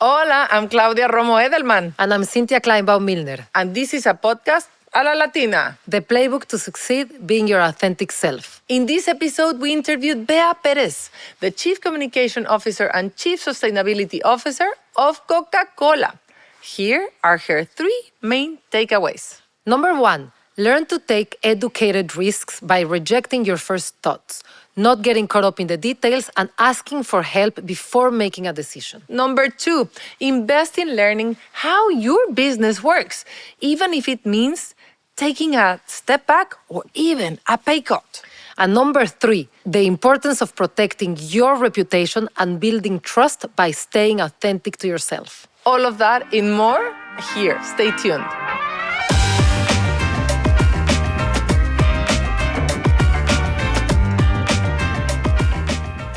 Hola, I'm Claudia Romo Edelman. And I'm Cynthia Kleinbaum Milner. And this is a podcast a la Latina. The Playbook to Succeed, Being Your Authentic Self. In this episode, we interviewed Bea Perez, the Chief Communication Officer and Chief Sustainability Officer of Coca-Cola. Here are her 3 main takeaways. Number 1, learn to take educated risks by rejecting your first thoughts, not getting caught up in the details, and asking for help before making a decision. Number 2, invest in learning how your business works, even if it means taking a step back or even a pay cut. And number 3, the importance of protecting your reputation and building trust by staying authentic to yourself. All of that and more here. Stay tuned.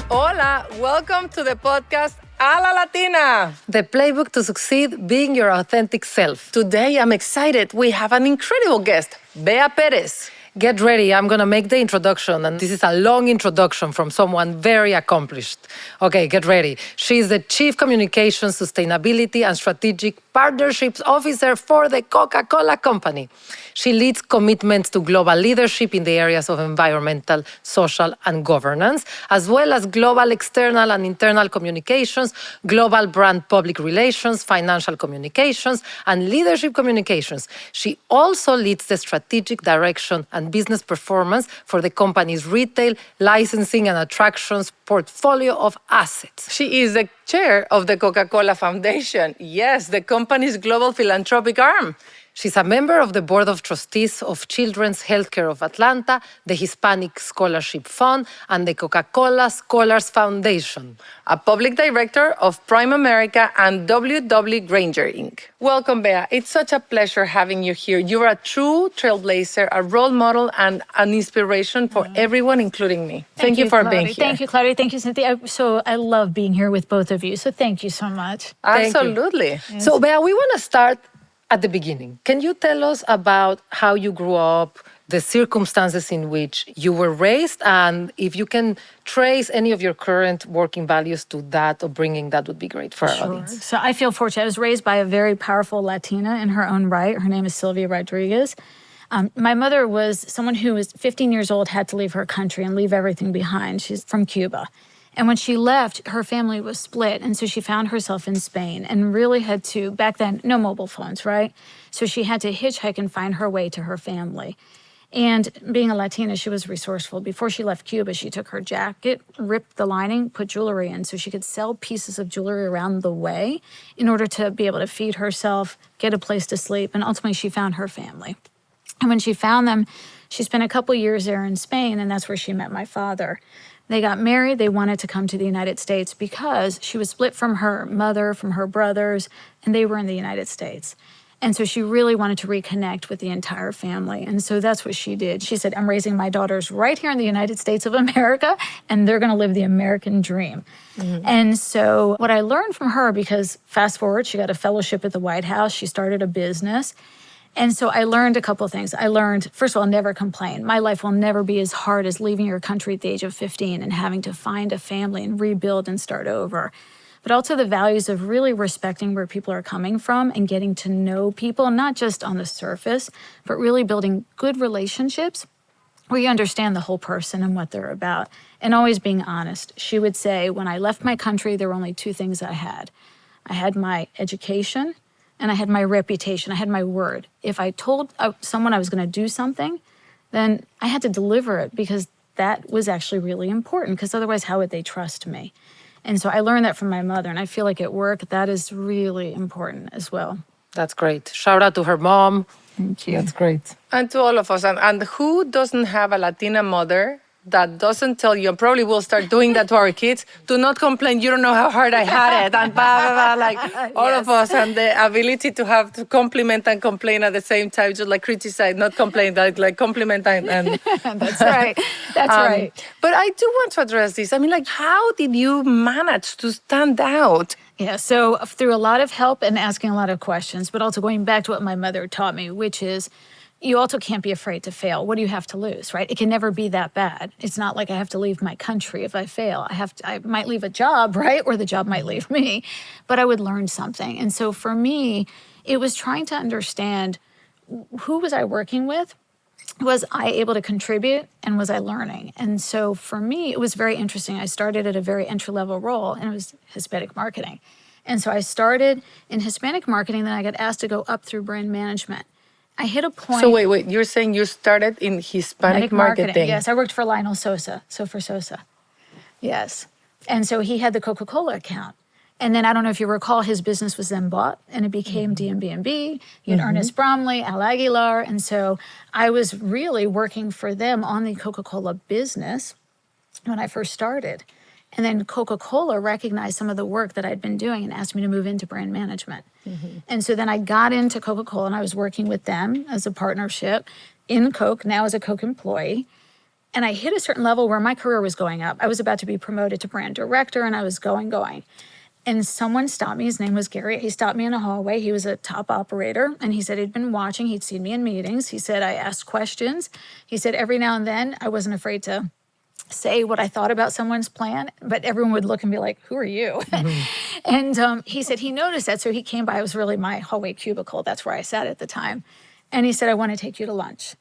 Hola, welcome to the podcast A la Latina. The Playbook to Succeed, Being Your Authentic Self. Today I'm excited. We have an incredible guest, Bea Perez. Get ready, I'm gonna make the introduction, and this is a long introduction from someone very accomplished. Okay, get ready. She's the Chief Communication, Sustainability, and Strategic Partnerships Officer for the Coca-Cola Company. She leads commitments to global leadership in the areas of environmental, social, and governance, as well as global external and internal communications, global brand public relations, financial communications, and leadership communications. She also leads the strategic direction and business performance for the company's retail, licensing, and attractions portfolio of assets. She is the chair of the Coca-Cola Foundation. Yes, the company's global philanthropic arm. She's a member of the Board of Trustees of Children's Healthcare of Atlanta, the Hispanic Scholarship Fund, and the Coca-Cola Scholars Foundation. A public director of Prime America and W.W. Granger, Inc. Welcome, Bea. It's such a pleasure having you here. You're a true trailblazer, a role model, and an inspiration for everyone, including me. Thank you for Claudia. being here. Thank you, Claudia. Thank you, Cynthia. I love being here with both of you. So thank you so much. Absolutely. So, Bea, we want to start at the beginning. Can you tell us about how you grew up, the circumstances in which you were raised, and if you can trace any of your current working values to that or bringing that would be great for our audience. So I feel fortunate. I was raised by a very powerful Latina in her own right. Her name is Sylvia Rodriguez. My mother was someone who was 15 years old, had to leave her country and leave everything behind. She's from Cuba. And when she left, her family was split. And so she found herself in Spain and really had to, back then, no mobile phones, right? So she had to hitchhike and find her way to her family. And being a Latina, she was resourceful. Before she left Cuba, she took her jacket, ripped the lining, put jewelry in so she could sell pieces of jewelry around the way in order to be able to feed herself, get a place to sleep, and ultimately she found her family. And when she found them, she spent a couple years there in Spain, and that's where she met my father. They got married. They wanted to come to the United States because she was split from her mother, from her brothers, and they were in the United States. And so she really wanted to reconnect with the entire family. And so that's what she did. She said, I'm raising my daughters right here in the United States of America, and they're going to live the American dream. Mm-hmm. And so what I learned from her, because fast forward, she got a fellowship at the White House. She started a business. And so I learned a couple of things. I learned, first of all, never complain. My life will never be as hard as leaving your country at the age of 15 and having to find a family and rebuild and start over. But also the values of really respecting where people are coming from and getting to know people, not just on the surface, but really building good relationships where you understand the whole person and what they're about. And always being honest. She would say, when I left my country, there were only 2 things I had. I had my education, and I had my reputation, I had my word. If I told someone I was going to do something, then I had to deliver it because that was actually really important, because otherwise how would they trust me? And so I learned that from my mother, and I feel like at work that is really important as well. That's great. Shout out to her mom. Thank you. That's great. And to all of us. And who doesn't have a Latina mother that doesn't tell you, and probably we'll start doing that to our kids, do not complain, you don't know how hard I had it, and blah, blah, blah, like all of us, and the ability to have to compliment and complain at the same time, just like criticize, not complain, like compliment and That's right. That's right. But I do want to address this. I mean, like, how did you manage to stand out? Yeah, so through a lot of help and asking a lot of questions, but also going back to what my mother taught me, which is you also can't be afraid to fail. What do you have to lose, right? It can never be that bad. It's not like I have to leave my country if I fail. I might leave a job, right? Or the job might leave me, but I would learn something. And so for me, it was trying to understand who was I working with? Was I able to contribute and was I learning? And so for me, it was very interesting. I started at a very entry-level role and it was Hispanic marketing. And so I started in Hispanic marketing, then I got asked to go up through brand management. I hit a point. So wait, you're saying you started in Hispanic marketing? Yes, I worked for Lionel Sosa, so for Sosa. Yes. And so he had the Coca-Cola account. And then I don't know if you recall, his business was then bought and it became DMB&B. You had Ernest Bromley, Al Aguilar. And so I was really working for them on the Coca-Cola business when I first started. And then Coca-Cola recognized some of the work that I'd been doing and asked me to move into brand management. And so then I got into Coca-Cola and I was working with them as a partnership in Coke, now as a Coke employee. And I hit a certain level where my career was going up. I was about to be promoted to brand director and I was going. And someone stopped me. His name was Gary. He stopped me in a hallway. He was a top operator. And he said he'd been watching. He'd seen me in meetings. He said, I asked questions. He said, every now and then, I wasn't afraid to say what I thought about someone's plan, but everyone would look and be like, who are you? And he said he noticed that. So he came by. It was really my hallway cubicle. That's where I sat at the time. And he said, I want to take you to lunch.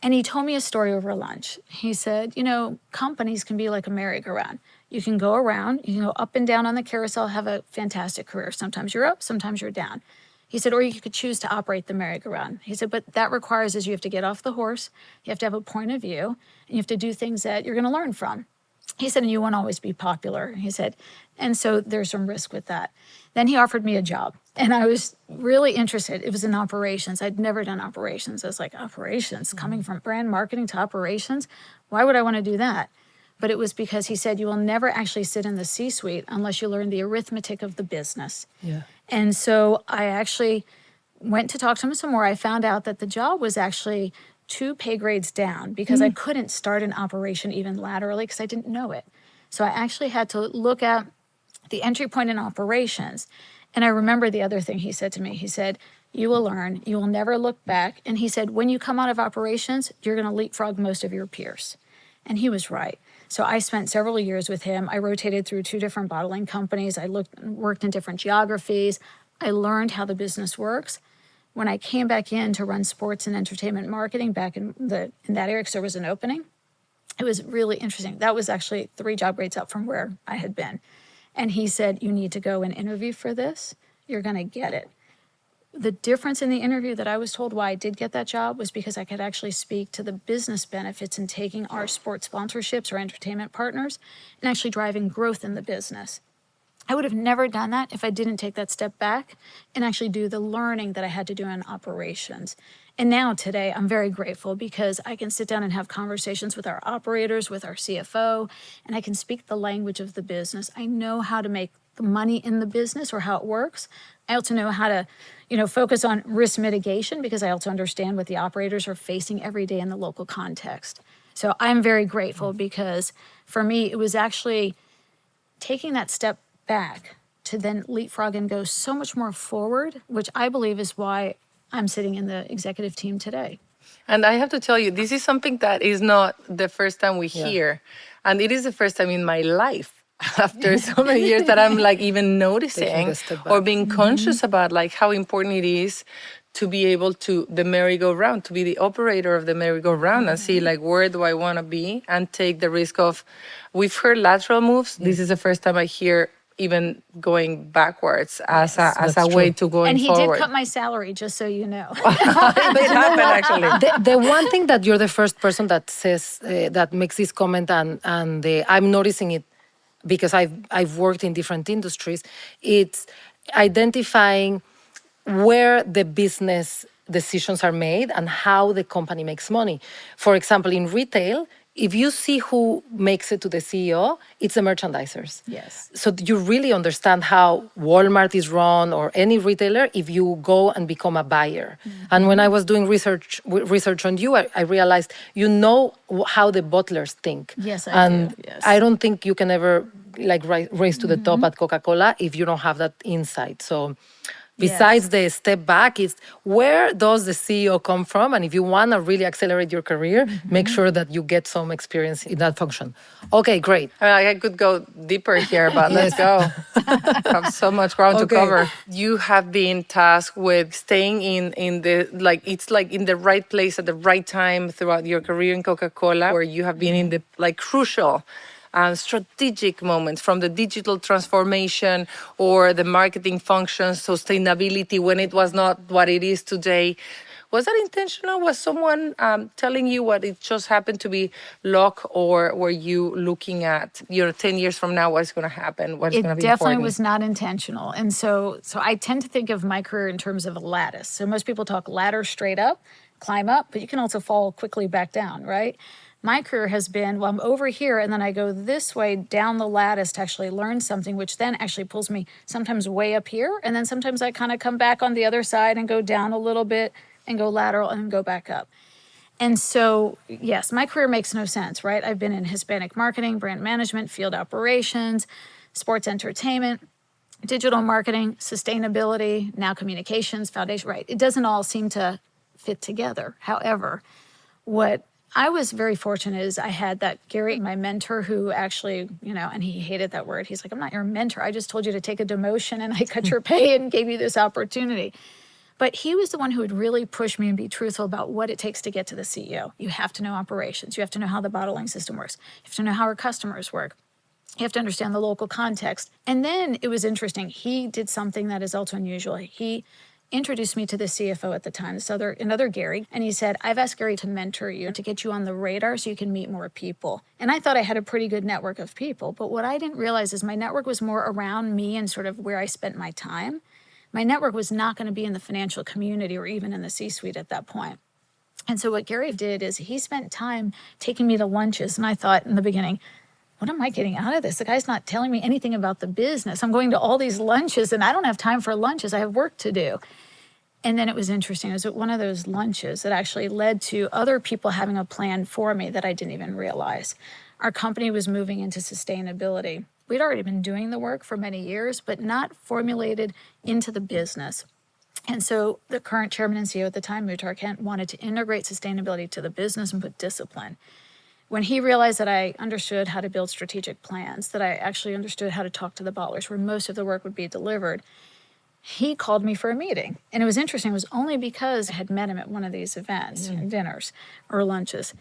And he told me a story over lunch. He said, you know, companies can be like a merry-go-round. You can go around, you can go up and down on the carousel, have a fantastic career. Sometimes you're up, sometimes you're down. He said, or you could choose to operate the merry-go-round. He said, but that requires is you have to get off the horse, you have to have a point of view, and you have to do things that you're going to learn from. He said, and you won't always be popular. He said, and so there's some risk with that. Then he offered me a job, and I was really interested. It was in operations. I'd never done operations. I was like, operations? Coming from brand marketing to operations? Why would I want to do that? But it was because he said, you will never actually sit in the C-suite unless you learn the arithmetic of the business. Yeah. And so I actually went to talk to him some more. I found out that the job was actually 2 pay grades down because I couldn't start an operation even laterally because I didn't know it. So I actually had to look at the entry point in operations. And I remember the other thing he said to me. He said, you will learn, you will never look back. And he said, when you come out of operations, you're going to leapfrog most of your peers. And he was right. So I spent several years with him. I rotated through 2 different bottling companies. I worked in different geographies. I learned how the business works. When I came back in to run sports and entertainment marketing back in that area, because there was an opening, it was really interesting. That was actually 3 job grades up from where I had been. And he said, you need to go and interview for this. You're going to get it. The difference in the interview that I was told why I did get that job was because I could actually speak to the business benefits in taking our sports sponsorships or entertainment partners and actually driving growth in the business. I would have never done that if I didn't take that step back and actually do the learning that I had to do in operations. And now today, I'm very grateful because I can sit down and have conversations with our operators, with our CFO, and I can speak the language of the business. I know how to make the money in the business or how it works. I also know how to, focus on risk mitigation because I also understand what the operators are facing every day in the local context. So I'm very grateful because for me, it was actually taking that step back to then leapfrog and go so much more forward, which I believe is why I'm sitting in the executive team today. And I have to tell you, this is something that is not the first time we hear. And it is the first time in my life after so many years that I'm like even noticing or being conscious about like how important it is to be able to the merry-go-round, to be the operator of the merry-go-round and see like where do I want to be and take the risk of, we've heard lateral moves. This is the first time I hear even going backwards as a way to going and he forward. did cut my salary, just so you know. It did happen actually. The one thing that you're the first person that says, that makes this comment and I'm noticing it because I've worked in different industries, it's identifying where the business decisions are made and how the company makes money. For example, in retail, if you see who makes it to the CEO, it's the merchandisers. Yes. So you really understand how Walmart is run or any retailer if you go and become a buyer. And when I was doing research on you, I realized you know how the bottlers think. Yes, I do. Yes. I don't think you can ever like raise to the top at Coca-Cola if you don't have that insight. So Besides the step back, is where does the CEO come from? And if you want to really accelerate your career, make sure that you get some experience in that function. Okay, great. I could go deeper here, but let's go. Have so much ground to Okay. cover. You have been tasked with staying in the in the right place at the right time throughout your career in Coca-Cola, where you have been in the crucial strategic moments, from the digital transformation or the marketing functions, sustainability when it was not what it is today. Was that intentional? Was someone telling you what it just happened to be luck, or were you looking at 10 years from now what's going to happen? What's going to be It definitely important? was not intentional. And so I tend to think of my career in terms of a lattice. So most people talk ladder straight up, climb up, but you can also fall quickly back down, right? My career has been, well, I'm over here and then I go this way down the lattice to actually learn something, which then actually pulls me sometimes way up here. And then sometimes I kind of come back on the other side and go down a little bit and go lateral and go back up. And so, yes, my career makes no sense, right? I've been in Hispanic marketing, brand management, field operations, sports entertainment, digital marketing, sustainability, now communications, foundation, right? It doesn't all seem to fit together. However, what I was very fortunate is I had that Gary, my mentor, who actually, and he hated that word. He's like, I'm not your mentor. I just told you to take a demotion and I cut your pay and gave you this opportunity. But he was the one who would really push me and be truthful about what it takes to get to the CEO. You have to know operations. You have to know how the bottling system works. You have to know how our customers work. You have to understand the local context. And then it was interesting. He did something that is also unusual. He introduced me to the CFO at the time, another Gary, and he said, I've asked Gary to mentor you, to get you on the radar so you can meet more people. And I thought I had a pretty good network of people, but what I didn't realize is my network was more around me and sort of where I spent my time. My network was not going to be in the financial community or even in the C-suite at that point. And so what Gary did is he spent time taking me to lunches, and I thought in the beginning, what am I getting out of this? The guy's not telling me anything about the business. I'm going to all these lunches and I don't have time for lunches. I have work to do. And then it was interesting. It was at one of those lunches that actually led to other people having a plan for me that I didn't even realize. Our company was moving into sustainability. We'd already been doing the work for many years, but not formulated into the business. And so the current chairman and CEO at the time, Muhtar Kent, wanted to integrate sustainability to the business and put discipline. When he realized that I understood how to build strategic plans, that I actually understood how to talk to the bottlers where most of the work would be delivered, he called me for a meeting. And it was interesting. It was only because I had met him at one of these events, dinners or lunches.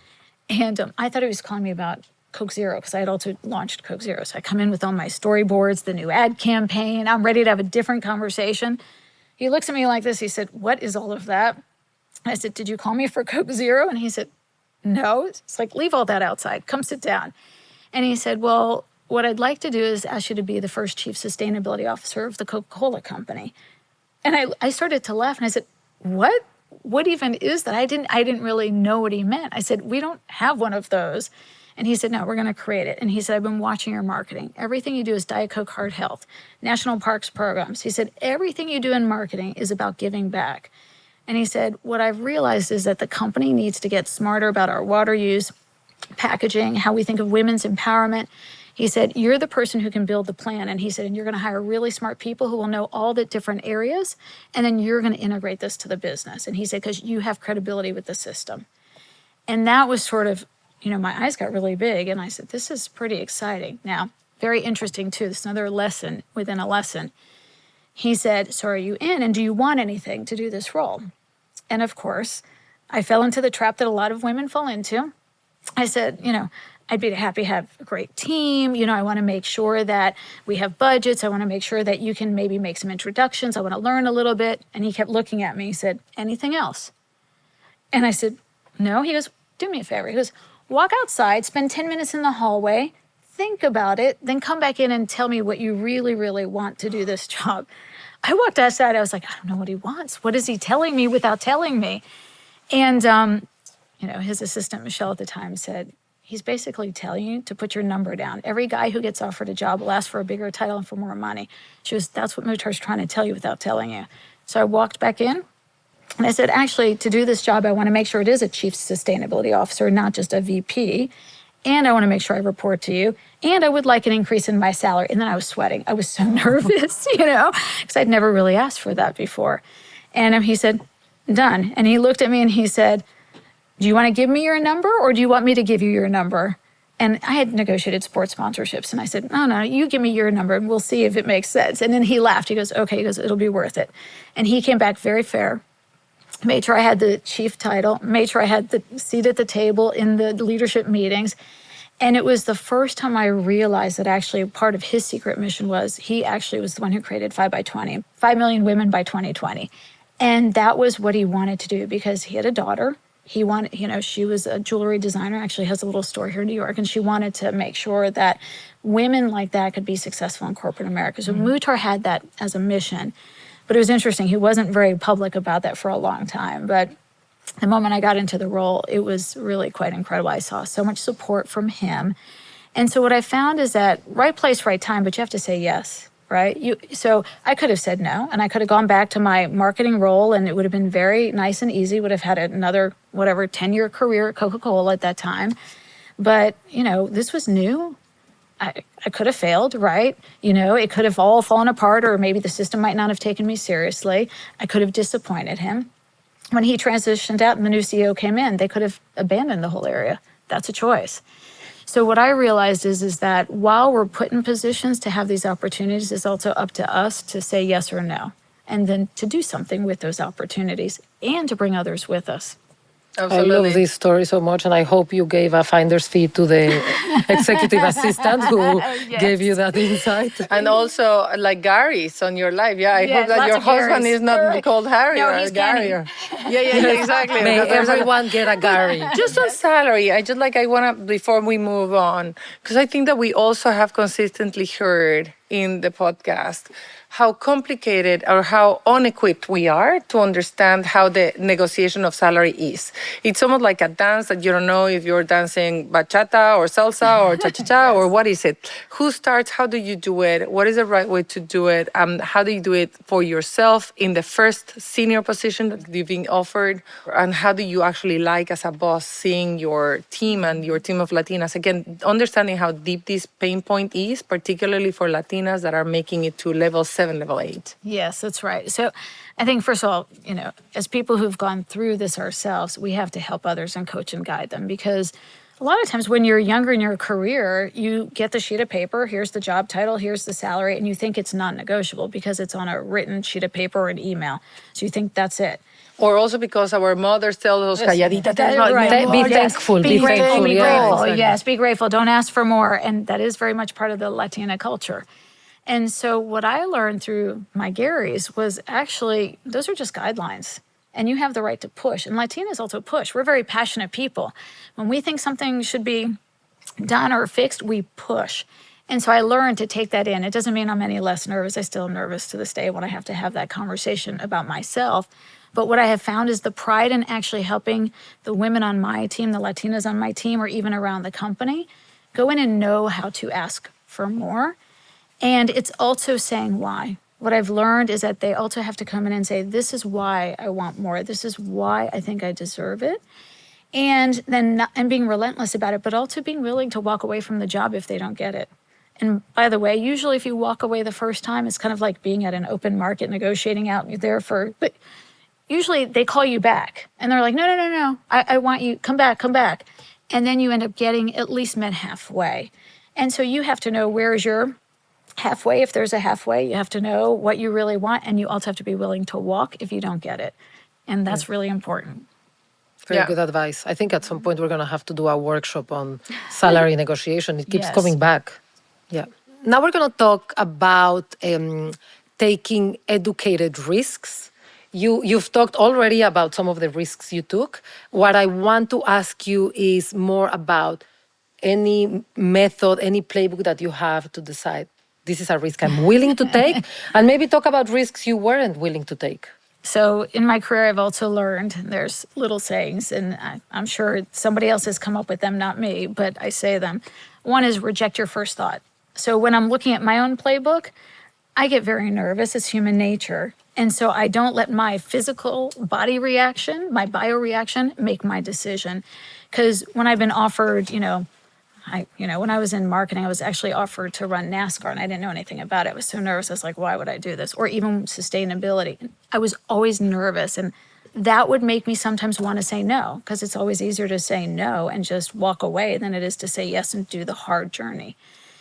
And I thought he was calling me about Coke Zero because I had also launched Coke Zero. So I come in with all my storyboards, the new ad campaign. I'm ready to have a different conversation. He looks at me like this. He said, what is all of that? I said, did you call me for Coke Zero? And he said, no. It's like, leave all that outside. Come sit down. And he said, well, what I'd like to do is ask you to be the first chief sustainability officer of the Coca-Cola company. And I started to laugh and I said, what? What even is that? I didn't really know what he meant. I said, we don't have one of those. And he said, no, we're going to create it. And he said, I've been watching your marketing. Everything you do is Diet Coke Heart Health, National Parks programs. He said, everything you do in marketing is about giving back. And he said, what I've realized is that the company needs to get smarter about our water use, packaging, how we think of women's empowerment. He said, you're the person who can build the plan. And he said, and you're going to hire really smart people who will know all the different areas. And then you're going to integrate this to the business. And he said, because you have credibility with the system. And that was sort of, my eyes got really big. And I said, this is pretty exciting. Now, very interesting too. This is another lesson within a lesson. He said, so are you in? And do you want anything to do this role? And of course, I fell into the trap that a lot of women fall into. I said, I'd be happy to have a great team. I want to make sure that we have budgets. I want to make sure that you can maybe make some introductions. I want to learn a little bit. And he kept looking at me. He said, anything else? And I said, no. He goes, do me a favor. He goes, walk outside, spend 10 minutes in the hallway, think about it, then come back in and tell me what you really, really want to do this job. I walked outside. I was like, I don't know what he wants. What is he telling me without telling me? And, his assistant, Michelle, at the time said, he's basically telling you to put your number down. Every guy who gets offered a job will ask for a bigger title and for more money. She goes, that's what Muhtar's trying to tell you without telling you. So I walked back in and I said, actually, to do this job, I want to make sure it is a chief sustainability officer, not just a VP. and I want to make sure I report to you, and I would like an increase in my salary. And then I was sweating. I was so nervous, because I'd never really asked for that before. And he said, done. And he looked at me and he said, do you want to give me your number or do you want me to give you your number? And I had negotiated sports sponsorships. And I said, no, you give me your number and we'll see if it makes sense. And then he laughed. He goes, okay, it'll be worth it. And he came back very fair. Made sure I had the chief title, made sure I had the seat at the table in the leadership meetings. And it was the first time I realized that actually part of his secret mission was he actually was the one who created 5 by 20, 5 million women by 2020. And that was what he wanted to do because he had a daughter. He wanted, she was a jewelry designer, actually has a little store here in New York, and she wanted to make sure that women like that could be successful in corporate America. So Muhtar had that as a mission. But it was interesting. He wasn't very public about that for a long time. But the moment I got into the role, it was really quite incredible. I saw so much support from him. And so what I found is that right place, right time, but you have to say yes, right? So I could have said no, and I could have gone back to my marketing role, and it would have been very nice and easy, would have had another, 10-year career at Coca-Cola at that time. But, this was new. I could have failed, right? It could have all fallen apart, or maybe the system might not have taken me seriously. I could have disappointed him. When he transitioned out and the new CEO came in, they could have abandoned the whole area. That's a choice. So what I realized is that while we're put in positions to have these opportunities, it's also up to us to say yes or no, and then to do something with those opportunities and to bring others with us. Absolutely. I love this story so much, and I hope you gave a finder's fee to the executive assistant who gave you that insight. And also, like Gary's on your life. Yeah, I hope that lots your of husband Garys. is not called Harry No, or he's Gary. Kenny. Yeah, exactly. May Because there's a- everyone get a Gary. Just on salary, I want to, before we move on, because I think that we also have consistently heard in the podcast how complicated or how unequipped we are to understand how the negotiation of salary is. It's almost like a dance that you don't know if you're dancing bachata or salsa or cha-cha-cha or what is it. Who starts? How do you do it? What is the right way to do it? How do you do it for yourself in the first senior position that you've been offered? And how do you actually like as a boss seeing your team and your team of Latinas? Again, understanding how deep this pain point is, particularly for Latinas that are making it to level 7, level 8. Yes, that's right. So I think, first of all, as people who've gone through this ourselves, we have to help others and coach and guide them, because a lot of times when you're younger in your career, you get the sheet of paper, here's the job title, here's the salary, and you think it's non-negotiable because it's on a written sheet of paper or an email. So you think that's it. Or also because our mothers tell us, calladita, Be thankful. Be grateful. Be Yeah, grateful. exactly. Yes, be grateful. Don't ask for more. And that is very much part of the Latina culture. And so what I learned through my Garys was actually, those are just guidelines. And you have the right to push. And Latinas also push. We're very passionate people. When we think something should be done or fixed, we push. And so I learned to take that in. It doesn't mean I'm any less nervous. I still am nervous to this day when I have to have that conversation about myself. But what I have found is the pride in actually helping the women on my team, the Latinas on my team, or even around the company, go in and know how to ask for more. And it's also saying why. What I've learned is that they also have to come in and say, this is why I want more. This is why I think I deserve it. And then and being relentless about it, but also being willing to walk away from the job if they don't get it. And by the way, usually if you walk away the first time, it's kind of like being at an open market negotiating out. You're there but usually they call you back and they're like, no. I want you, come back. And then you end up getting at least met halfway. And so you have to know where is your halfway. If there's a halfway, you have to know what you really want. And you also have to be willing to walk if you don't get it. And that's really important. Very good advice. I think at some point we're going to have to do a workshop on salary negotiation. It keeps coming back. Yeah. Now we're going to talk about taking educated risks. You've talked already about some of the risks you took. What I want to ask you is more about any method, any playbook that you have to decide, this is a risk I'm willing to take, and maybe talk about risks you weren't willing to take. So in my career, I've also learned, there's little sayings, and I'm sure somebody else has come up with them, not me, but I say them. One is reject your first thought. So when I'm looking at my own playbook, I get very nervous. It's human nature. And so I don't let my physical body reaction, my bioreaction, make my decision. Because when I've been offered, When I was in marketing, I was actually offered to run NASCAR and I didn't know anything about it. I was so nervous. I was like, why would I do this? Or even sustainability. I was always nervous. And that would make me sometimes want to say no, because it's always easier to say no and just walk away than it is to say yes and do the hard journey.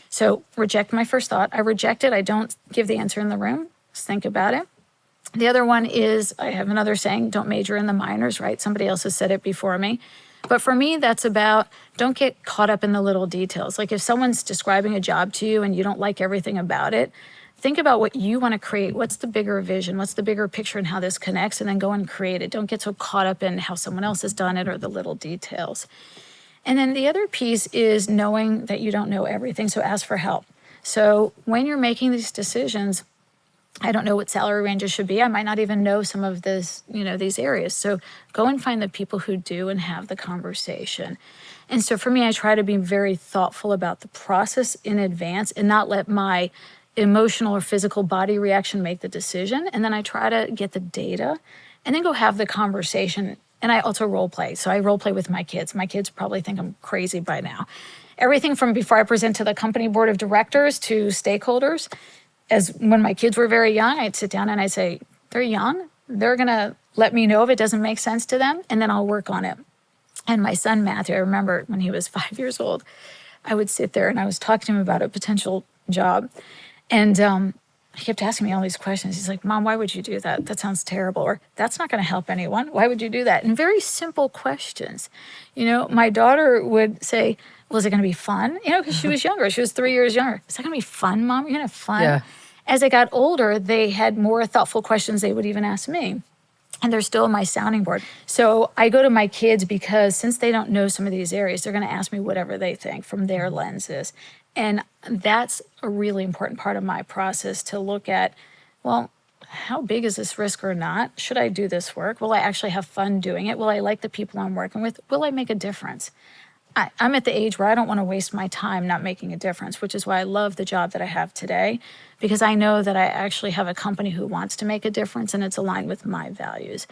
So reject my first thought. I reject it. I don't give the answer in the room. Just think about it. The other one is, I have another saying, don't major in the minors, right? Somebody else has said it before me. But for me, that's about don't get caught up in the little details. Like if someone's describing a job to you and you don't like everything about it, think about what you want to create. What's the bigger vision? What's the bigger picture and how this connects? And then go and create it. Don't get so caught up in how someone else has done it or the little details. And then the other piece is knowing that you don't know everything. So ask for help. So when you're making these decisions, I don't know what salary ranges should be. I might not even know some of this, these areas. So go and find the people who do and have the conversation. And so for me, I try to be very thoughtful about the process in advance and not let my emotional or physical body reaction make the decision. And then I try to get the data and then go have the conversation. And I also role play. So I role play with my kids. My kids probably think I'm crazy by now. Everything from before I present to the company board of directors to stakeholders. As when my kids were very young, I'd sit down and I'd say, they're young. They're going to let me know if it doesn't make sense to them, and then I'll work on it. And my son, Matthew, I remember when he was 5 years old, I would sit there and I was talking to him about a potential job. And he kept asking me all these questions. He's like, Mom, why would you do that? That sounds terrible. Or that's not going to help anyone. Why would you do that? And very simple questions. My daughter would say, well, is it going to be fun? Because she was younger. She was 3 years younger. Is that going to be fun, Mom? You're going to have fun? Yeah. As I got older, they had more thoughtful questions they would even ask me. And they're still my sounding board. So I go to my kids because since they don't know some of these areas, they're going to ask me whatever they think from their lenses. And that's a really important part of my process to look at, well, how big is this risk or not? Should I do this work? Will I actually have fun doing it? Will I like the people I'm working with? Will I make a difference? I'm at the age where I don't want to waste my time not making a difference, which is why I love the job that I have today, because I know that I actually have a company who wants to make a difference and it's aligned with my values.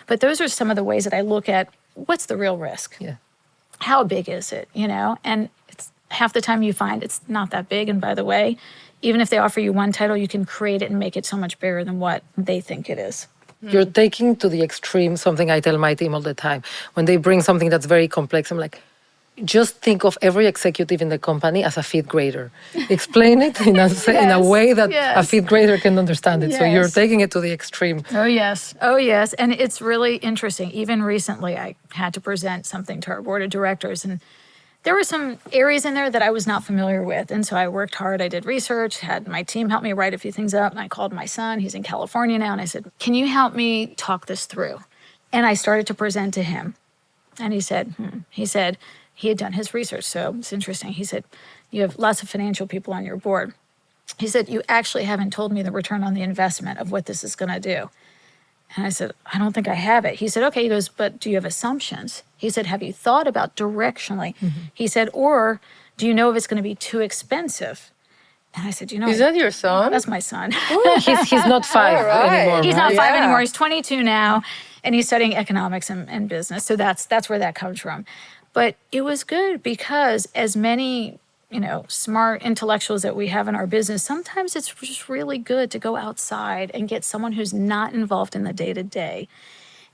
But those are some of the ways that I look at what's the real risk? Yeah. How big is it? And it's half the time you find it's not that big. And by the way, even if they offer you one title, you can create it and make it so much bigger than what they think it is. You're taking to the extreme something I tell my team all the time. When they bring something that's very complex, I'm like, just think of every executive in the company as a fifth grader. Explain it in a way that a fifth grader can understand it. Yes. So you're taking it to the extreme. Oh, yes. Oh, yes. And it's really interesting. Even recently, I had to present something to our board of directors. And there were some areas in there that I was not familiar with. And so I worked hard. I did research, had my team help me write a few things up. And I called my son. He's in California now. And I said, can you help me talk this through? And I started to present to him. And he said, he had done his research, so it's interesting. He said, you have lots of financial people on your board. He said, you actually haven't told me the return on the investment of what this is going to do. And I said, I don't think I have it. He said, okay. He goes, but do you have assumptions? He said, have you thought about directionally? Mm-hmm. He said, or do you know if it's going to be too expensive? And I said, Is that your son? That's my son. He's not 5 anymore. He's not 5 anymore. He's 22 now, and he's studying economics and business. So that's where that comes from. But it was good because as many, smart intellectuals that we have in our business, sometimes it's just really good to go outside and get someone who's not involved in the day-to-day.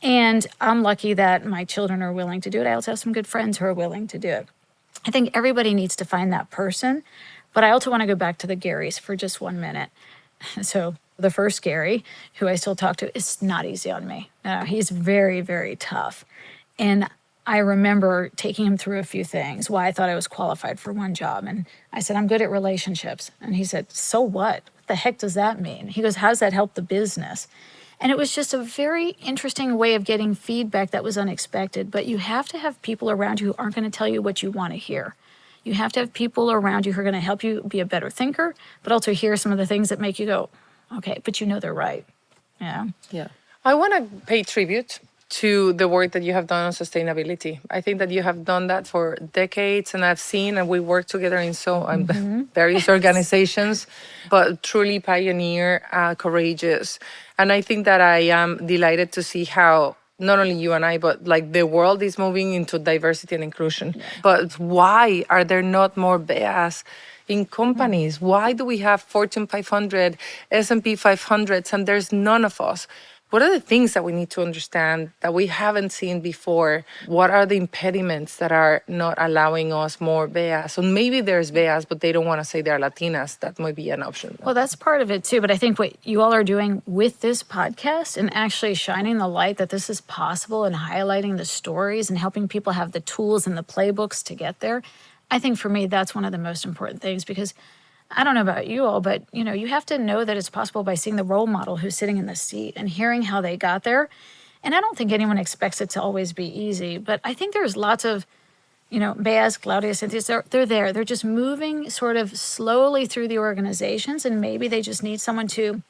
And I'm lucky that my children are willing to do it. I also have some good friends who are willing to do it. I think everybody needs to find that person. But I also want to go back to the Garys for just 1 minute. So the first Gary, who I still talk to, is not easy on me. He's very, very tough. And I remember taking him through a few things, why I thought I was qualified for one job. And I said, I'm good at relationships. And he said, so what? What the heck does that mean? He goes, how does that help the business? And it was just a very interesting way of getting feedback that was unexpected. But you have to have people around you who aren't going to tell you what you want to hear. You have to have people around you who are going to help you be a better thinker, but also hear some of the things that make you go, okay, but they're right. Yeah. I want to pay tribute to the work that you have done on sustainability. I think that you have done that for decades, and I've seen, and we work together in various organizations, but truly pioneer, courageous. And I think that I am delighted to see how not only you and I, but like the world is moving into diversity and inclusion. Yeah. But why are there not more Beas in companies? Why do we have Fortune 500, S&P 500s, and there's none of us? What are the things that we need to understand that we haven't seen before? What are the impediments that are not allowing us more Beas? So maybe there's Beas, but they don't want to say they're Latinas. That might be an option. Well, that's part of it too. But I think what you all are doing with this podcast and actually shining the light that this is possible and highlighting the stories and helping people have the tools and the playbooks to get there, I think for me, that's one of the most important things, because I don't know about you all, but you have to know that it's possible by seeing the role model who's sitting in the seat and hearing how they got there. And I don't think anyone expects it to always be easy, but I think there's lots of, Bea's, Claudia, Cynthia, they're there. They're just moving sort of slowly through the organizations, and maybe they just need someone to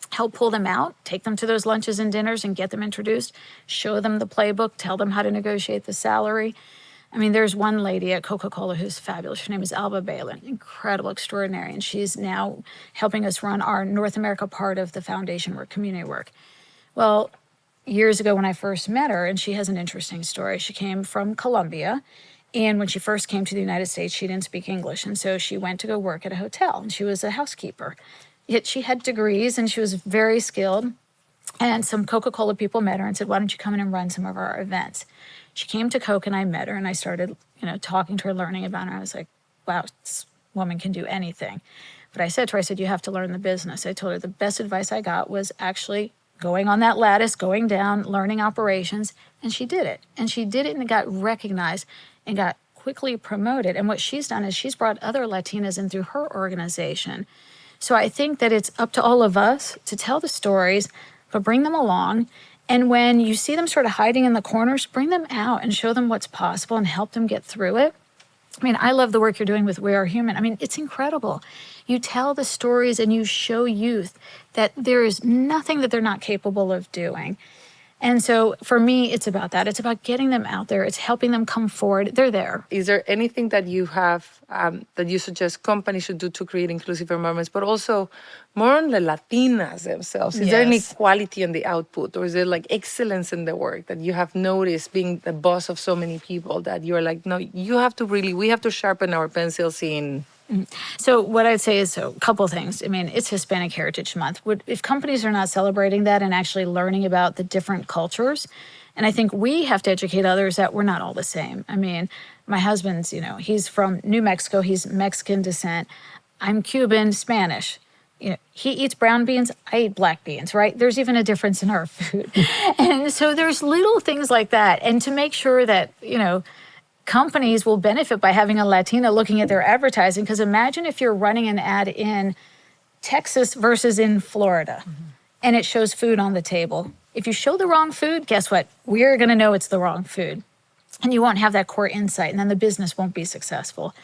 help pull them out, take them to those lunches and dinners and get them introduced, show them the playbook, tell them how to negotiate the salary. I mean, there's one lady at Coca-Cola who's fabulous. Her name is Bea, incredible, extraordinary. And she's now helping us run our North America part of the foundation work, community work. Well, years ago when I first met her, and she has an interesting story. She came from Colombia. And when she first came to the United States, she didn't speak English. And so she went to go work at a hotel, and she was a housekeeper. Yet she had degrees, and she was very skilled. And some Coca-Cola people met her and said, why don't you come in and run some of our events? She came to Coke, and I met her, and I started, talking to her, learning about her. I was like, wow, this woman can do anything. But I said to her, you have to learn the business. I told her the best advice I got was actually going on that lattice, going down, learning operations, and she did it. And she did it, and it got recognized and got quickly promoted. And what she's done is she's brought other Latinas in through her organization. So I think that it's up to all of us to tell the stories, but bring them along. And when you see them sort of hiding in the corners, bring them out and show them what's possible and help them get through it. I mean, I love the work you're doing with We Are Human. I mean, it's incredible. You tell the stories and you show youth that there is nothing that they're not capable of doing. And so for me, it's about that. It's about getting them out there. It's helping them come forward. They're there. Is there anything that you have that you suggest companies should do to create inclusive environments, but also more on the Latinas themselves? Is there any quality in the output, or is there like excellence in the work that you have noticed being the boss of so many people that you're like, no, we have to sharpen our pencils in? So what I'd say is a couple of things. I mean, it's Hispanic Heritage Month. If companies are not celebrating that and actually learning about the different cultures, and I think we have to educate others that we're not all the same. I mean, my husband's, he's from New Mexico. He's Mexican descent. I'm Cuban, Spanish. He eats brown beans. I eat black beans, right? There's even a difference in our food. And so there's little things like that. And to make sure that, companies will benefit by having a Latina looking at their advertising, because imagine if you're running an ad in Texas versus in Florida, and it shows food on the table. If you show the wrong food, guess what? We're going to know it's the wrong food, and you won't have that core insight, and then the business won't be successful.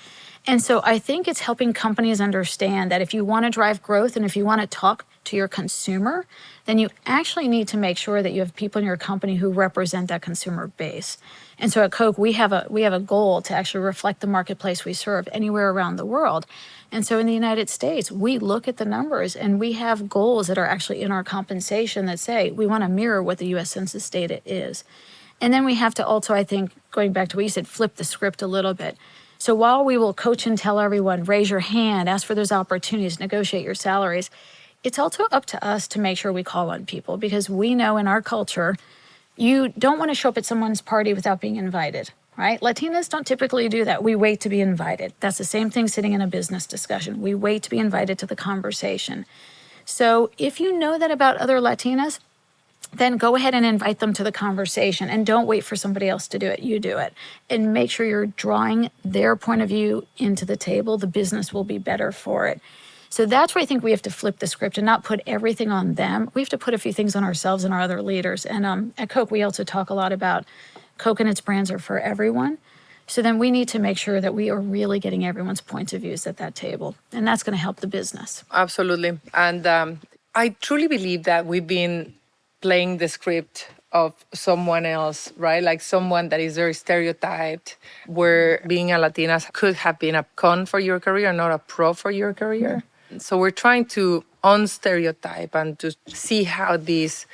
And so I think it's helping companies understand that if you want to drive growth and if you want to talk to your consumer, then you actually need to make sure that you have people in your company who represent that consumer base. And so at Coke, we have a goal to actually reflect the marketplace we serve anywhere around the world. And so in the United States, we look at the numbers and we have goals that are actually in our compensation that say we want to mirror what the U.S. Census data is. And then we have to also, I think, going back to what you said, flip the script a little bit. So while we will coach and tell everyone, raise your hand, ask for those opportunities, negotiate your salaries, it's also up to us to make sure we call on people, because we know in our culture, you don't want to show up at someone's party without being invited, right? Latinas don't typically do that. We wait to be invited. That's the same thing sitting in a business discussion. We wait to be invited to the conversation. So if you know that about other Latinas, then go ahead and invite them to the conversation, and don't wait for somebody else to do it. You do it. And make sure you're drawing their point of view into the table. The business will be better for it. So that's where I think we have to flip the script and not put everything on them. We have to put a few things on ourselves and our other leaders. And at Coke, we also talk a lot about Coke and its brands are for everyone. So then we need to make sure that we are really getting everyone's points of views at that table. And that's going to help the business. Absolutely. And I truly believe that we've been playing the script of someone else, right? Like someone that is very stereotyped, where being a Latina could have been a con for your career, not a pro for your career. So we're trying to unstereotype and to see how these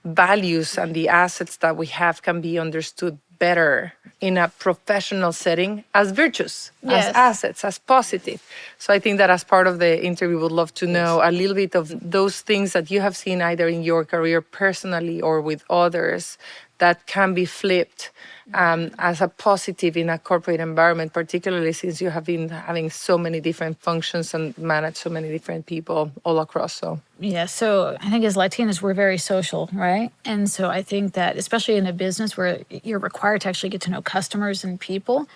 values and the assets that we have can be understood better in a professional setting as virtues, as Yes. assets, as positive. So I think that as part of the interview, would love to know a little bit of those things that you have seen either in your career personally or with others that can be flipped as a positive in a corporate environment, particularly since you have been having so many different functions and manage so many different people all across. So Yeah, so I think as Latinas, we're very social, right? And so I think that, especially in a business where you're required to actually get to know customers and people,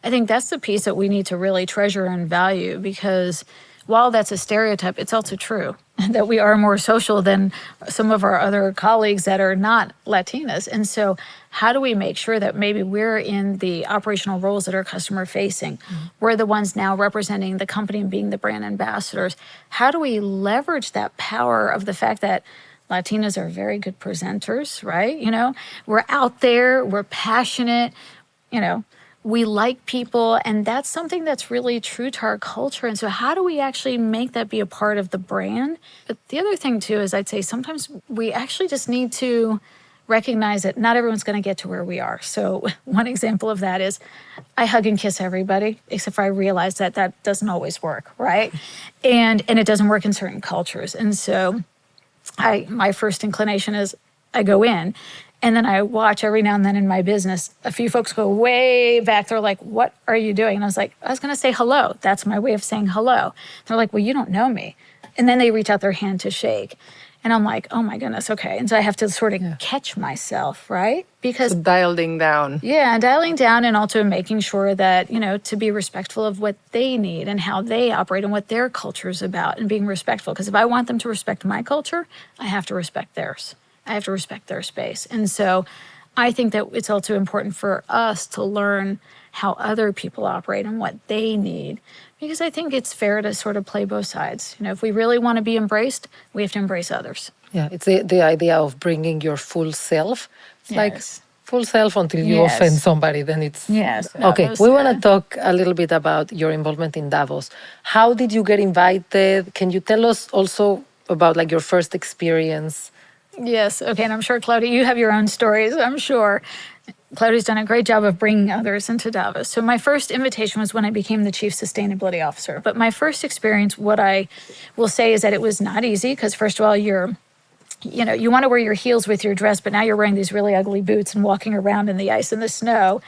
I think that's the piece that we need to really treasure and value, because while that's a stereotype, it's also true that we are more social than some of our other colleagues that are not Latinas. And so how do we make sure that maybe we're in the operational roles that are customer facing? We're the ones now representing the company and being the brand ambassadors. How do we leverage that power of the fact that Latinas are very good presenters, right? You know, we're out there, we're passionate, you know, we like people, and that's something that's really true to our culture. And so how do we actually make that be a part of the brand? But the other thing too is I'd say sometimes we actually just need to recognize that not everyone's going to get to where we are. So one example of that is I hug and kiss everybody, except for I realize that that doesn't always work, right? And it doesn't work in certain cultures. And so my first inclination is I go in, and then I watch every now and then in my business, a few folks go way back. They're like, what are you doing? And I was like, I was going to say hello. That's my way of saying hello. They're like, well, you don't know me. And then they reach out their hand to shake. And I'm like, oh my goodness, okay. And so I have to sort of catch myself, right? Because dialing down. yeah, dialing down, and also making sure that, you know, to be respectful of what they need and how they operate and what their culture is about, and being respectful. Because if I want them to respect my culture, I have to respect theirs. I have to respect their space. And so I think that it's also important for us to learn how other people operate and what they need, because I think it's fair to sort of play both sides. You know, if we really want to be embraced, we have to embrace others. Yeah, it's the idea of bringing your full self. It's like Yes. full self until you Yes. offend somebody, then it's... Yes. Okay, Davos, we want to yeah. talk a little bit about your involvement in Davos. How did you get invited? Can you tell us also about like your first experience? Yes. Okay. And I'm sure, Claudia, you have your own stories, I'm sure. Claudia's done a great job of bringing others into Davos. So my first invitation was when I became the Chief Sustainability Officer. But my first experience, what I will say is that it was not easy, because first of all, you want to wear your heels with your dress, but now you're wearing these really ugly boots and walking around in the ice and the snow.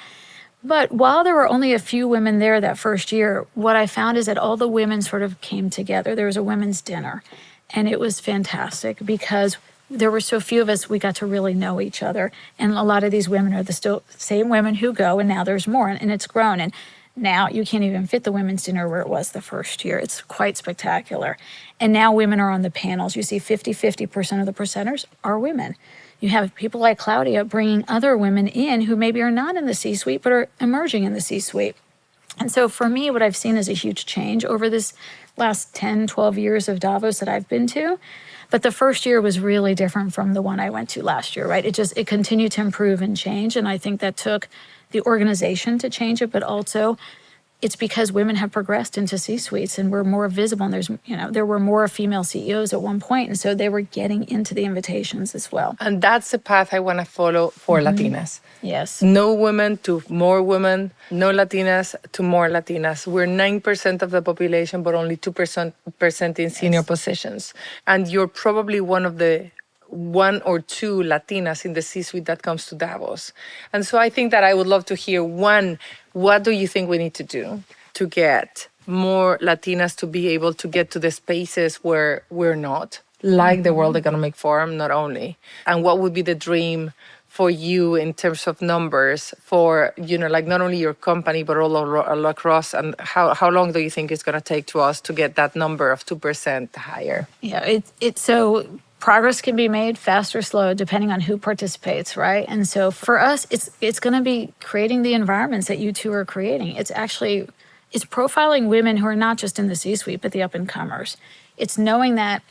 But while there were only a few women there that first year, what I found is that all the women sort of came together. There was a women's dinner, and it was fantastic because there were so few of us, we got to really know each other. And a lot of these women are the still same women who go, and now there's more, and it's grown. And now you can't even fit the women's dinner where it was the first year. It's quite spectacular. And now women are on the panels. You see 50% of the presenters are women. You have people like Claudia bringing other women in who maybe are not in the C-suite, but are emerging in the C-suite. And so for me, what I've seen is a huge change over this last 10, 12 years of Davos that I've been to. But the first year was really different from the one I went to last year, right? It continued to improve and change. And I think that took the organization to change it, but also it's because women have progressed into C-suites and we're more visible. And there were more female CEOs at one point. And so they were getting into the invitations as well. And that's the path I want to follow for Latinas. Yes. No women to more women, no Latinas to more Latinas. We're 9% of the population, but only 2% in senior positions. And you're probably one or two Latinas in the C-suite that comes to Davos. And so I think that I would love to hear, one, what do you think we need to do to get more Latinas to be able to get to the spaces where we're not, like the World Economic Forum, not only? And what would be the dream for you in terms of numbers for, like not only your company, but all across? And how long do you think it's going to take to us to get that number of 2% higher? Yeah, it's so progress can be made fast or slow depending on who participates, right? And so for us, it's going to be creating the environments that you two are creating. It's profiling women who are not just in the C-suite, but the up-and-comers. It's knowing that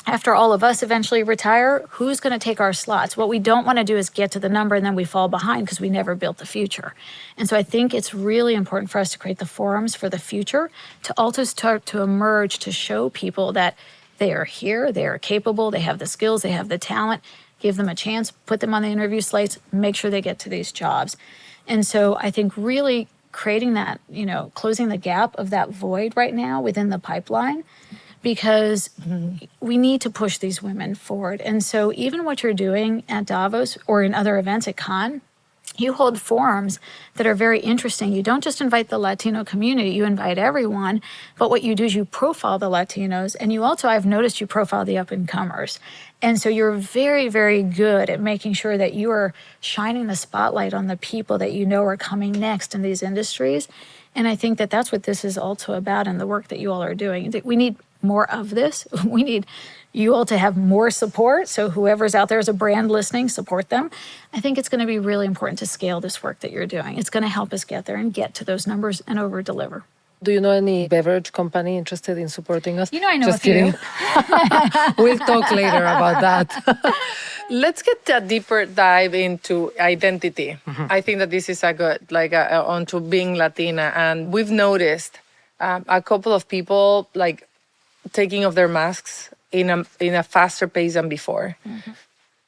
after all of us eventually retire, who's going to take our slots? What we don't want to do is get to the number and then we fall behind because we never built the future. And so I think it's really important for us to create the forums for the future, to also start to emerge, to show people that they are here, they are capable, they have the skills, they have the talent. give them a chance, put them on the interview slates, make sure they get to these jobs. And so I think really creating that, closing the gap of that void right now within the pipeline, because we need to push these women forward. And so even what you're doing at Davos or in other events at Cannes, you hold forums that are very interesting. You don't just invite the Latino community, you invite everyone. But what you do is you profile the Latinos, and you also, I've noticed, you profile the up-and-comers. And so you're very, very good at making sure that you are shining the spotlight on the people that you know are coming next in these industries. And I think that that's what this is also about in the work that you all are doing. We need more of this. We need you all to have more support. So whoever's out there as a brand listening, support them. I think it's going to be really important to scale this work that you're doing. It's going to help us get there and get to those numbers and over deliver. Do you know any beverage company interested in supporting us? I know Just a few. kidding. We'll talk later about that. Let's get a deeper dive into identity. I think that this is a good, onto being Latina. And we've noticed a couple of people taking off their masks in a faster pace than before.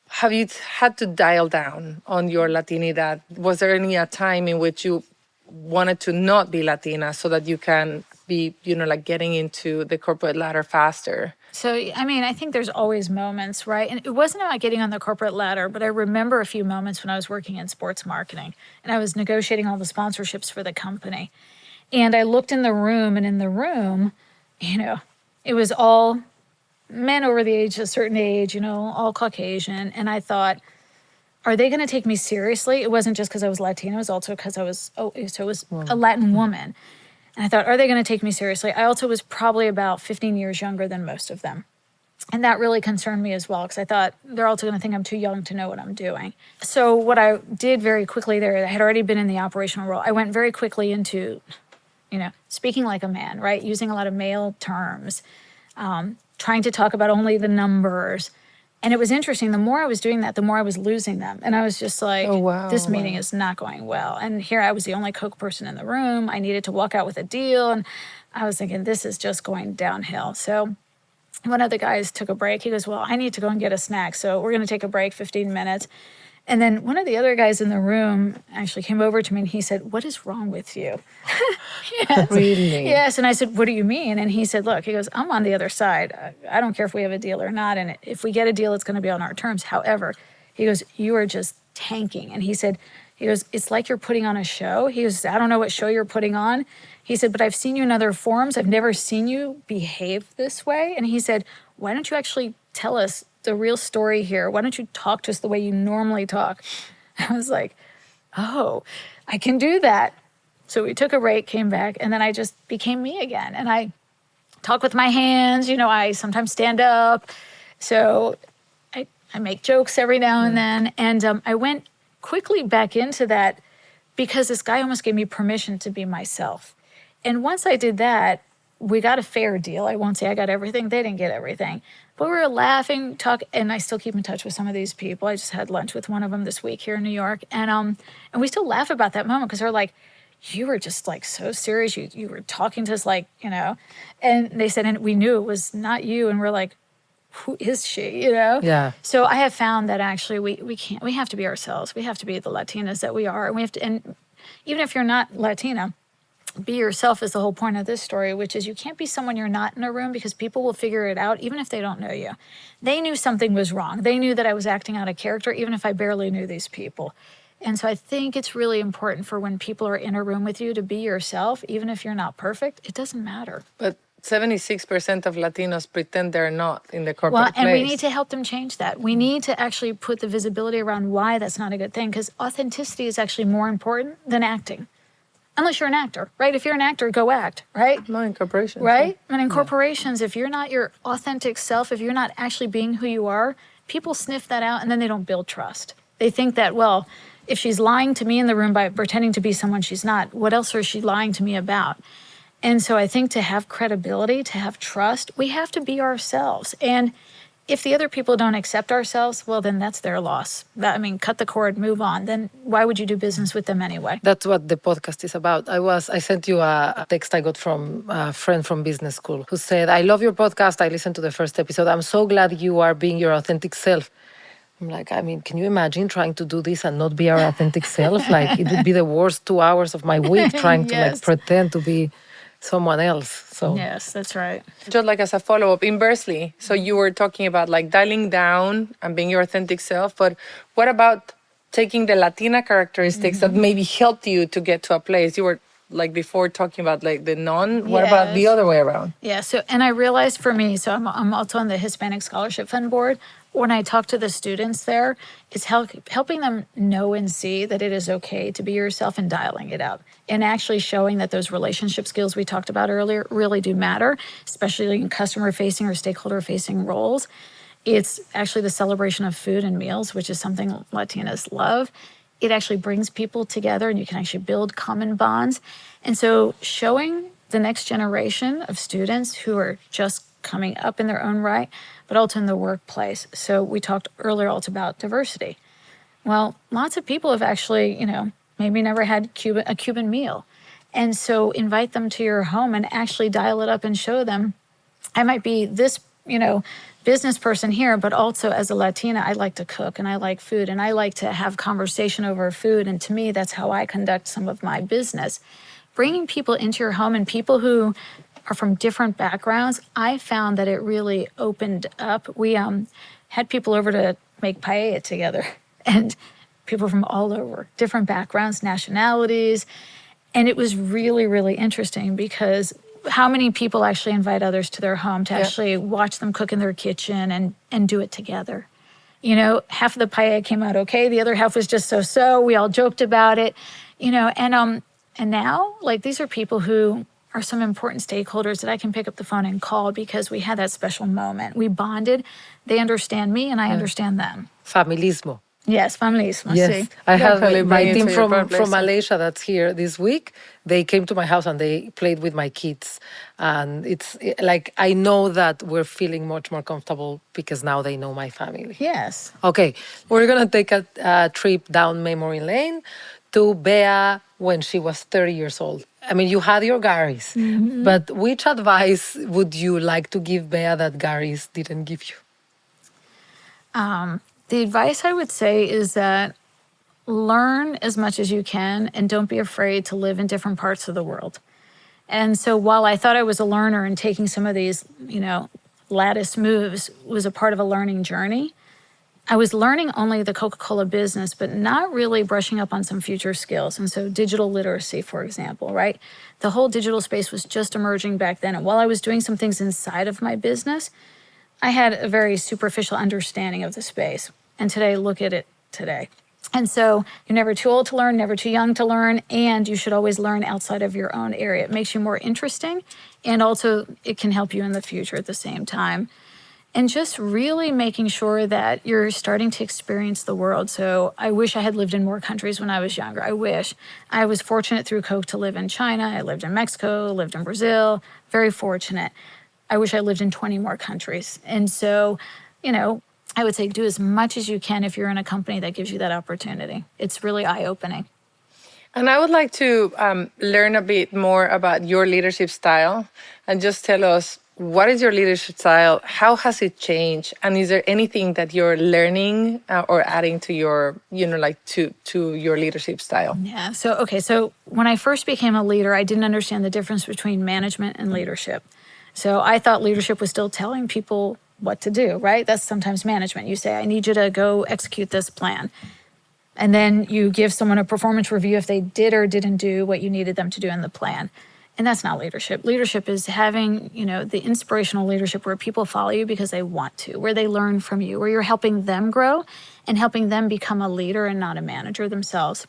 Have you had to dial down on your Latinidad? Was there any a time in which you wanted to not be Latina so that you can be, getting into the corporate ladder faster? So, I think there's always moments, right? And it wasn't about getting on the corporate ladder, but I remember a few moments when I was working in sports marketing and I was negotiating all the sponsorships for the company. And I looked in the room, and in the room, it was all men over the age of a certain age, all Caucasian. And I thought, are they going to take me seriously? It wasn't just because I was Latino. It was also because I was, a Latin woman. And I thought, are they going to take me seriously? I also was probably about 15 years younger than most of them. And that really concerned me as well, because I thought they're also going to think I'm too young to know what I'm doing. So what I did very quickly there, I had already been in the operational role. I went very quickly into, speaking like a man, right? Using a lot of male terms, trying to talk about only the numbers. And it was interesting. The more I was doing that, the more I was losing them. And I was just like, this meeting is not going well. And here I was the only Coke person in the room. I needed to walk out with a deal. And I was thinking, this is just going downhill. So one of the guys took a break. He goes, well, I need to go and get a snack. So we're going to take a break, 15 minutes. And then one of the other guys in the room actually came over to me and he said, what is wrong with you? Yes. Really? Yes. And I said, what do you mean? And he said, look, he goes, I'm on the other side. I don't care if we have a deal or not. And if we get a deal, it's going to be on our terms. However, he goes, you are just tanking. And he goes, it's like you're putting on a show. He goes, I don't know what show you're putting on. He said, but I've seen you in other forums. I've never seen you behave this way. And he said, why don't you actually tell us the real story here? Why don't you talk to us the way you normally talk? I was like, oh, I can do that. So we took a break, came back, and then I just became me again. And I talk with my hands. I sometimes stand up. So I make jokes every now and then. And I went quickly back into that because this guy almost gave me permission to be myself. And once I did that, we got a fair deal. I won't say I got everything. They didn't get everything. But we were laughing, and I still keep in touch with some of these people. I just had lunch with one of them this week here in New York. And we still laugh about that moment because they're like, you were just so serious. You were talking to us and they said, and we knew it was not you. And we're like, who is she, Yeah. So I have found that actually we have to be ourselves. We have to be the Latinas that we are. And even if you're not Latina, be yourself is the whole point of this story, which is you can't be someone you're not in a room because people will figure it out even if they don't know you. They knew something was wrong. They knew that I was acting out of character even if I barely knew these people. And so I think it's really important for when people are in a room with you to be yourself, even if you're not perfect. It doesn't matter. But 76% of Latinos pretend they're not in the corporate place. And we need to help them change that. We need to actually put the visibility around why that's not a good thing, because authenticity is actually more important than acting. Unless you're an actor, right? If you're an actor, go act, right? No, in corporations. Right? And in corporations, if you're not your authentic self, if you're not actually being who you are, people sniff that out and then they don't build trust. They think that, well, if she's lying to me in the room by pretending to be someone she's not, what else is she lying to me about? And so I think to have credibility, to have trust, we have to be ourselves. And if the other people don't accept ourselves, well, then that's their loss. Cut the cord, move on. Then why would you do business with them anyway? That's what the podcast is about. I sent you a text I got from a friend from business school who said, I love your podcast. I listened to the first episode. I'm so glad you are being your authentic self. I'm like, I mean, can you imagine trying to do this and not be our authentic self? Like, it would be the worst 2 hours of my week trying to like Yes. pretend to be someone else. So Yes, that's right. Just like as a follow-up, inversely, so you were talking about like dialing down and being your authentic self, but what about taking the Latina characteristics that maybe helped you to get to a place? You were like before talking about like the non, what about the Yes. other way around? Yeah. So, and I realized for me, so I'm also on the Hispanic Scholarship Fund board. When I talk to the students there, it's helping them know and see that it is okay to be yourself and dialing it out and actually showing that those relationship skills we talked about earlier really do matter, especially in customer facing or stakeholder facing roles. It's actually the celebration of food and meals, which is something Latinas love. It actually brings people together and you can actually build common bonds. And so showing the next generation of students who are just coming up in their own right, but also in the workplace. So we talked earlier also about diversity. Well, lots of people have actually, maybe never had a Cuban meal. And so invite them to your home and actually dial it up and show them, I might be this, business person here, but also as a Latina, I like to cook and I like food and I like to have conversation over food. And to me, that's how I conduct some of my business. Bringing people into your home and people who are from different backgrounds, I found that it really opened up. We had people over to make paella together and people from all over, different backgrounds, nationalities. And it was really, really interesting because how many people actually invite others to their home to actually watch them cook in their kitchen and do it together? Half of the paella came out okay. The other half was just so-so. We all joked about it, and now, like, these are people who are some important stakeholders that I can pick up the phone and call because we had that special moment. We bonded. They understand me and I understand them. familismo. Yes, familismo. Yes, Sí. I have Definitely my bring it team to your from workplace. Malaysia that's here this week. They came to my house and they played with my kids, and it's like I know that we're feeling much more comfortable because now they know my family. Yes. Okay, we're gonna take a trip down memory lane to Bea when she was 30 years old. I mean, you had your Garys, but which advice would you like to give Bea that Garys didn't give you? The advice I would say is that learn as much as you can and don't be afraid to live in different parts of the world. And so while I thought I was a learner and taking some of these, lattice moves was a part of a learning journey, I was learning only the Coca-Cola business, but not really brushing up on some future skills. And so digital literacy, for example, right? The whole digital space was just emerging back then. And while I was doing some things inside of my business, I had a very superficial understanding of the space. And today, look at it today. And so you're never too old to learn, never too young to learn, and you should always learn outside of your own area. It makes you more interesting, and also it can help you in the future at the same time. And just really making sure that you're starting to experience the world. So I wish I had lived in more countries when I was younger. I wish. I was fortunate through Coke to live in China. I lived in Mexico, lived in Brazil. Very fortunate. I wish I lived in 20 more countries. And so, I would say do as much as you can if you're in a company that gives you that opportunity. It's really eye-opening. And I would like to learn a bit more about your leadership style and just tell us, what is your leadership style? How has it changed? And is there anything that you're learning or adding to your, to your leadership style? Yeah. So when I first became a leader, I didn't understand the difference between management and leadership. So I thought leadership was still telling people what to do, right? That's sometimes management. You say, I need you to go execute this plan. And then you give someone a performance review if they did or didn't do what you needed them to do in the plan. And that's not leadership. Leadership is having, the inspirational leadership where people follow you because they want to, where they learn from you, where you're helping them grow and helping them become a leader and not a manager themselves.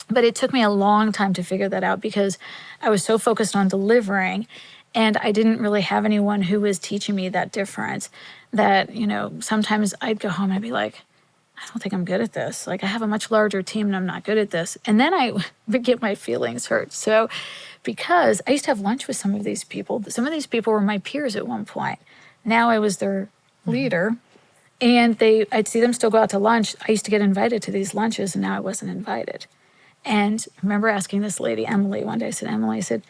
But it took me a long time to figure that out because I was so focused on delivering and I didn't really have anyone who was teaching me that difference that, sometimes I'd go home and I'd be like, I don't think I'm good at this. Like, I have a much larger team and I'm not good at this. And then I would get my feelings hurt. So because I used to have lunch with some of these people were my peers at one point. Now I was their leader and I'd see them still go out to lunch. I used to get invited to these lunches and now I wasn't invited. And I remember asking this lady, Emily, one day, I said,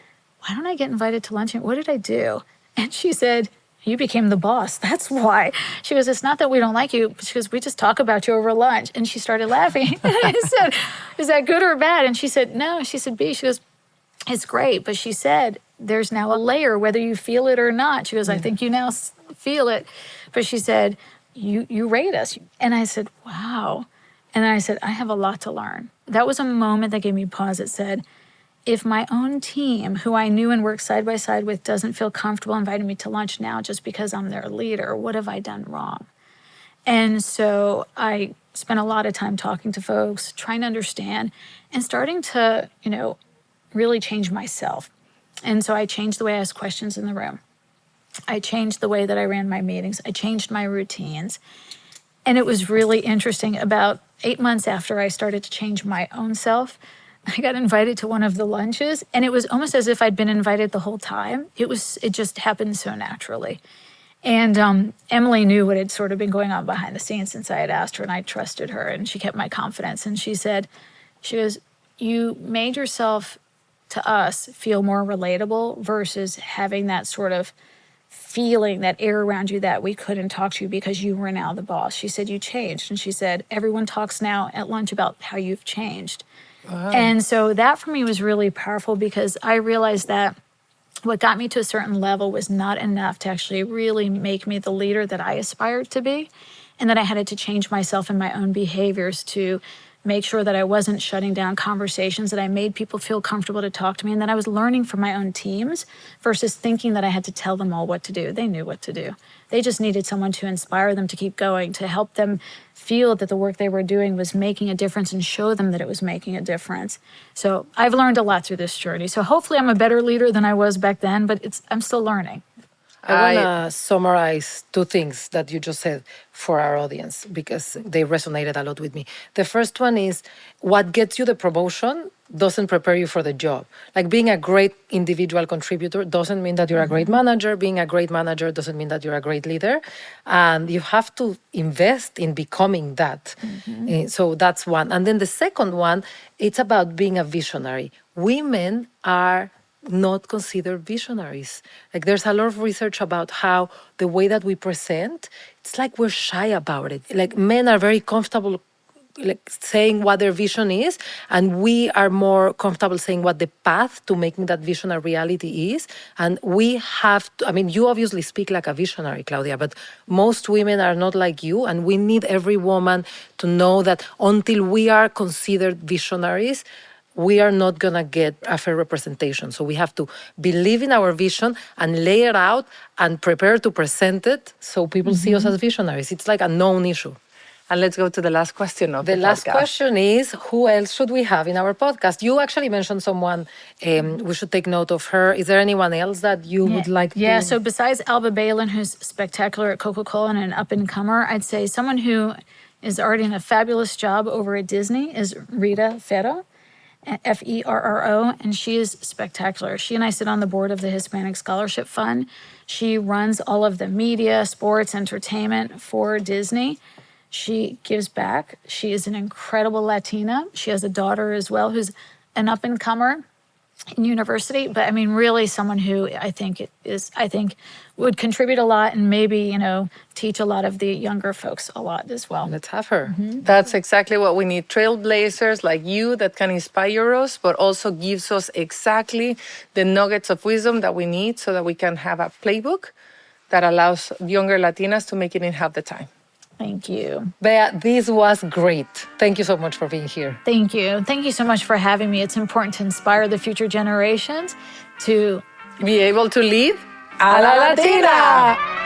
why don't I get invited to lunch? What did I do? And she said, you became the boss. That's why. She goes, it's not that we don't like you. She goes, we just talk about you over lunch. And she started laughing. And I said, is that good or bad? And she said, no. She said, B. She goes, it's great. But she said, there's now a layer, whether you feel it or not. She goes, I think you now feel it. But she said, you rate us. And I said, wow. And then I said, I have a lot to learn. That was a moment that gave me pause. It said, if my own team, who I knew and worked side by side with, doesn't feel comfortable inviting me to lunch now just because I'm their leader, what have I done wrong? And so I spent a lot of time talking to folks, trying to understand, and starting to, really change myself. And so I changed the way I asked questions in the room. I changed the way that I ran my meetings. I changed my routines. And it was really interesting. About 8 months after I started to change my own self, I got invited to one of the lunches, and it was almost as if I'd been invited the whole time. It just happened so naturally. And Emily knew what had sort of been going on behind the scenes since I had asked her, and I trusted her, and she kept my confidence. And she goes, you made yourself to us feel more relatable versus having that sort of feeling, that air around you that we couldn't talk to you because you were now the boss. She said, you changed. And she said, everyone talks now at lunch about how you've changed. Wow. And so that for me was really powerful because I realized that what got me to a certain level was not enough to actually really make me the leader that I aspired to be, and that I had to change myself and my own behaviors to make sure that I wasn't shutting down conversations, that I made people feel comfortable to talk to me, and that I was learning from my own teams versus thinking that I had to tell them all what to do. They knew what to do. They just needed someone to inspire them to keep going, to help them feel that the work they were doing was making a difference and show them that it was making a difference. So I've learned a lot through this journey. So hopefully I'm a better leader than I was back then, but I'm still learning. I want to summarize two things that you just said for our audience because they resonated a lot with me. The first one is what gets you the promotion doesn't prepare you for the job. Like being a great individual contributor doesn't mean that you're a great manager. Being a great manager doesn't mean that you're a great leader. And you have to invest in becoming that. So that's one. And then the second one, it's about being a visionary. Women are not considered visionaries. Like there's a lot of research about how the way that we present, it's like we're shy about it. Like men are very comfortable like saying what their vision is, and we are more comfortable saying what the path to making that vision a reality is. And we have to, you obviously speak like a visionary, Claudia, but most women are not like you, and we need every woman to know that until we are considered visionaries, we are not going to get a fair representation. So we have to believe in our vision and lay it out and prepare to present it so people see us as visionaries. It's like a known issue. And let's go to the last question of the last podcast. question is, who else should we have in our podcast? You actually mentioned someone. We should take note of her. Is there anyone else that you would like to? Yeah, so besides Alba Balin, who's spectacular at Coca-Cola and an up-and-comer, I'd say someone who is already in a fabulous job over at Disney is Rita Ferro. Ferro, and she is spectacular. She and I sit on the board of the Hispanic Scholarship Fund. She runs all of the media, sports, entertainment for Disney. She gives back. She is an incredible Latina. She has a daughter as well who's an up-and-comer in university, but really someone who I think would contribute a lot and maybe, teach a lot of the younger folks a lot as well. Let's have her. That's exactly what we need. Trailblazers like you that can inspire us, but also gives us exactly the nuggets of wisdom that we need so that we can have a playbook that allows younger Latinas to make it in half the time. Thank you. Bea, this was great. Thank you so much for being here. Thank you. Thank you so much for having me. It's important to inspire the future generations to be able to lead a la Latina.